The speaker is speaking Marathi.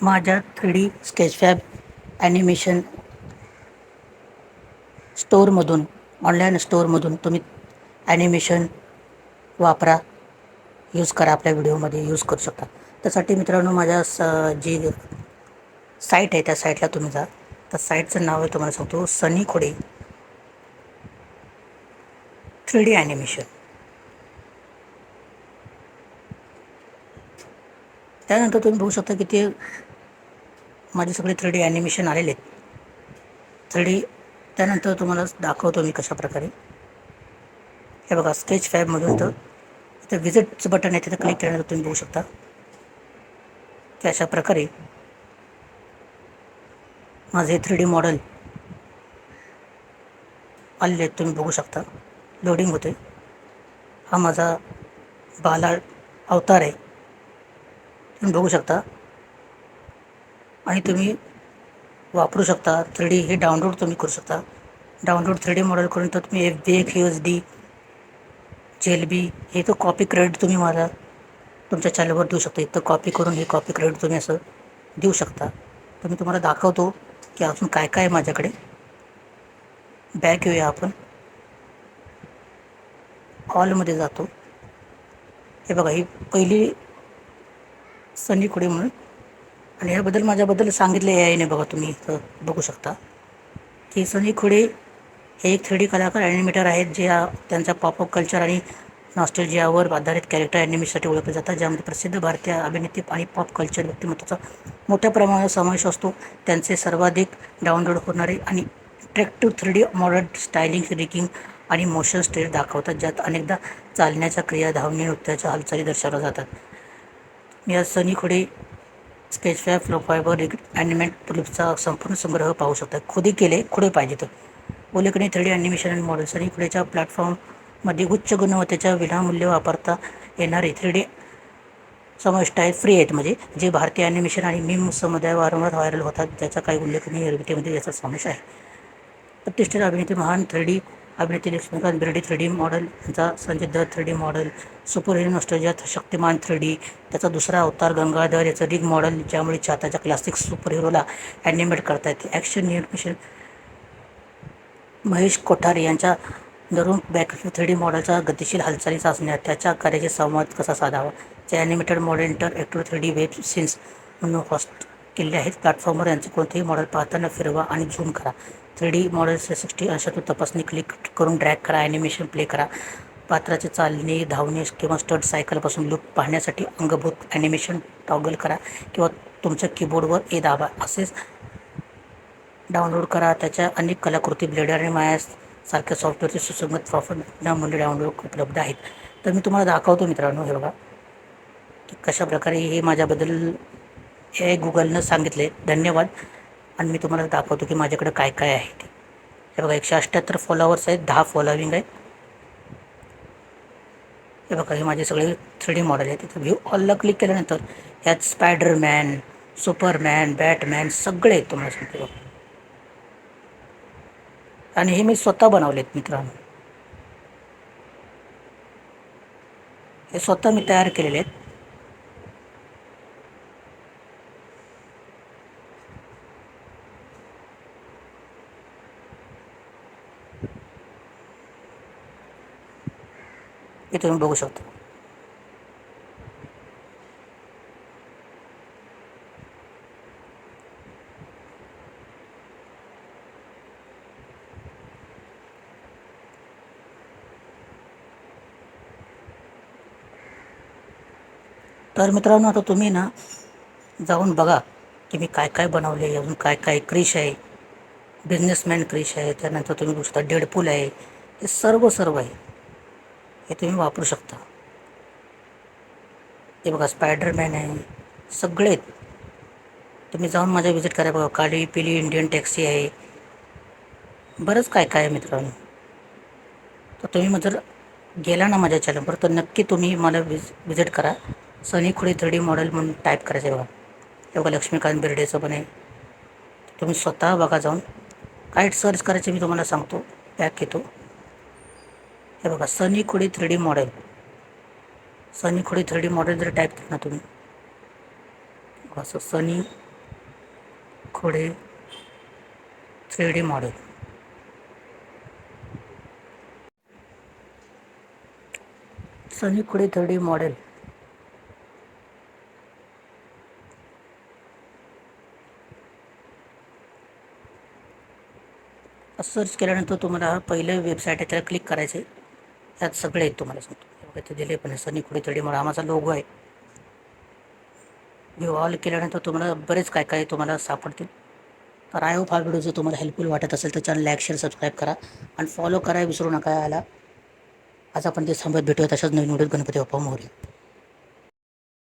माझ्या 3D स्केचफॅब ॲनिमेशन स्टोअरमधून ऑनलाईन स्टोअरमधून तुम्ही ॲनिमेशन वापरा, यूज करा, आपल्या व्हिडिओमध्ये यूज करू शकता. त्यासाठी मित्रांनो माझ्या जी साईट आहे त्या साईटला तुम्ही जा. त्या साईटचं नाव आहे तुम्हाला सांगतो, सनी खोडे 3D ॲनिमेशन. त्यानंतर तुम्ही बघू शकता की ते माझे सगळे 3D ॲनिमेशन आलेले आहेत. 3D त्यानंतर तुम्हाला दाखवतो मी कशा प्रकारे. हे बघा, स्केच फॅबमधून तर इथं विजिटचं बटन आहे, तिथं क्लिक केल्यानंतर तुम्ही बघू शकता की अशा प्रकारे माझे 3D मॉडेल आलेले आहेत. तुम्ही बघू शकता, लोडिंग होते. हा माझा बाला अवतार आहे, तुम्ही बघू शकता. आणि तुम्ही वापरू शकता. 3D हे डाउनलोड तुम्ही करू शकता. डाउनलोड 3D मॉडेल करून तर तुम्ही FBX USD JLB हे तर कॉपी क्रेडिट तुम्ही मला तुमच्या चॅनलवर देऊ शकता. इथं कॉपी करून हे कॉपी क्रेडिट तुम्ही असं देऊ शकता. तर मी तुम्हाला दाखवतो की अजून काय काय माझ्याकडे. बॅक येऊया आपण, हॉलमध्ये जातो. हे बघा, ही पहिली सनी खोडे म्हणून, आणि ह्याबद्दल माझ्याबद्दल सांगितले AI ने. बघा, तुम्ही इथं बघू शकता की सनी खोडे हे एक 3D कलाकार ॲनिमेटर आहेत, जे त्यांच्या पॉपअप कल्चर आणि नॉस्टॅल्जियावर आधारित कॅरेक्टर ॲनिमेशनसाठी ओळखले जातात, ज्यामध्ये प्रसिद्ध भारतीय अभिनेते आणि पॉप कल्चर व्यक्तिमत्वाचा मोठ्या प्रमाणात समावेश असतो. त्यांचे सर्वाधिक डाउनलोड होणारे आणि interactive 3D model styling, rigging आणि मोशन स्टेज दाखवतात, ज्यात अनेकदा चालण्याच्या क्रिया, धावणे, नृत्याच्या हालचाली दर्शवल्या जातात. या सनी खोडे स्केचफॅब फ्लो फायबर ॲनिमेट क्लिप्सचा संपूर्ण संग्रह पाहू शकता. खुदी केले खुडे पाहिजे तर उल्लेखनीय 3D ॲनिमेशन आणि मॉडेल. सनी खोडेच्या प्लॅटफॉर्ममध्ये उच्च गुणवत्तेच्या विनामूल्य वापरता येणारे 3D समाविष्ट आहेत, फ्री आहेत, म्हणजे जे भारतीय ॲनिमेशन आणि मीम समुदाय वारंवार व्हायरल होतात, ज्याचा काही उल्लेखनीय निर्मितीमध्ये याचा समावेश आहे. प्रतिष्ठित अभिनेते, महान 3D अभिनेते लक्ष्मीकांत बेर्डे 3D मॉडेल, यांचा Sanjay Dutt 3D model, super hero nostalgia Shaktimaan 3D, त्याचा दुसरा अवतार गंगाधर याचं रिग मॉडेल, ज्यामुळे त्याच्या क्लासिक सुपर हिरोला ॲनिमेट करता येते. ॲक्शन ॲनिमेशन महेश कोठारे यांच्या धरून बॅक 3D मॉडेलचा गतिशील हालचाली चाचण्या, त्याच्या कार्याचे संवाद कसा साधावा, जे animated model interactive 3D web scenes म्हणून होस्ट केले आहेत. प्लॅटफॉर्मवर यांचे कोणतेही मॉडेल पाहताना फिरवा आणि झूम करा. 3D मॉडेल 360 अंशातून तपासणी, क्लिक करून ड्रॅग करा, ॲनिमेशन प्ले करा. पात्राचे चालणे, धावणे किंवा स्टंट सायकलपासून लूक पाहण्यासाठी अंगभूत ॲनिमेशन टॉगल करा किंवा तुमच्या कीबोर्डवर ए दाबा. असेच डाउनलोड करा. त्याच्या अनेक कलाकृती ब्लेडर आणि माया सारख्या सॉफ्टवेअरचे सुसंगत वापरण्यामध्ये डाउनलोड उपलब्ध आहेत. तर मी तुम्हाला दाखवतो मित्रांनो, हे बघा की कशा प्रकारे हे माझ्याबद्दल हे गुगलनं सांगितले. धन्यवाद. आणि मी तुम्हाला दाखवतो की माझ्याकडे काय काय आहे ते. हे बघा, 178 फॉलोअर्स आहेत, 10 फॉलोविंग आहेत. हे बघा, हे माझे सगळे 3D मॉडेल आहेत. तिथं व्ह्यू ऑलला क्लिक केल्यानंतर ह्यात स्पायडरमॅन, सुपरमॅन, बॅटमॅन सगळे आहेत, तुम्हाला सांगते बघा. आणि हे मी स्वतः बनवलेत मित्रांनो. हे स्वतः मी तयार केलेले आहेत. हे तुम्ही बघू शकता. तर मित्रांनो, आता तुम्ही ना जाऊन बघा की मी काय काय बनवले. अजून काय काय क्रिश आहे, बिझनेसमॅन क्रिश आहे, त्यानंतर तुम्ही बघू शकता डेडपूल आहे. हे सर्व आहे, हे तुम्ही वापरू शकता. हे बघा, स्पायडरमॅन आहे, सगळे आहेत. तुम्ही जाऊन माझ्या विजिट करा. बघा, काली पिली इंडियन टॅक्सी आहे, बरंच काय काय आहे मित्रांनो. तर तुम्ही मग जर गेला ना माझ्या चॅनलवर, तर नक्की तुम्ही मला विजिट करा. सनी खोडे 3D मॉडेल म्हणून टाईप करायचं आहे. बघा, हे बघा, लक्ष्मीकांत बेर्डेचं पण आहे. तुम्ही स्वतः बघा जाऊन. काय सर्च करायचे मी तुम्हाला सांगतो. बॅक येतो. हे बघा, सनी खोडे 3D मॉडेल. सनी खोडे 3D मॉडेल जर टाईप केलं ना तुम्ही, असं सनी खोडे 3D मॉडेल. सनी खोडे 3D मॉडेल. सर्च केल्यानंतर तुम्हाला पहिलं वेबसाईट आहे त्याला क्लिक करायचं आहे. त्यात सगळे आहेत तुम्हाला सांगतो. बघा ते दिले पण सनी खोडे 3D मॉडेल, हा माझा लोगो आहे. व्ह्यू ऑल केल्यानंतर तुम्हाला बरेच काय काय तुम्हाला सापडतील. तर आय होप हा व्हिडिओ जर तुम्हाला हेल्पफुल वाटत असेल तर चॅनल लाईक शेअर सबस्क्राईब करा आणि फॉलो करा विसरू नका याला. आज आपण ते थांबत भेटूया तशाच नवीन व्हिडिओ. गणपती बाप्पा मोरया.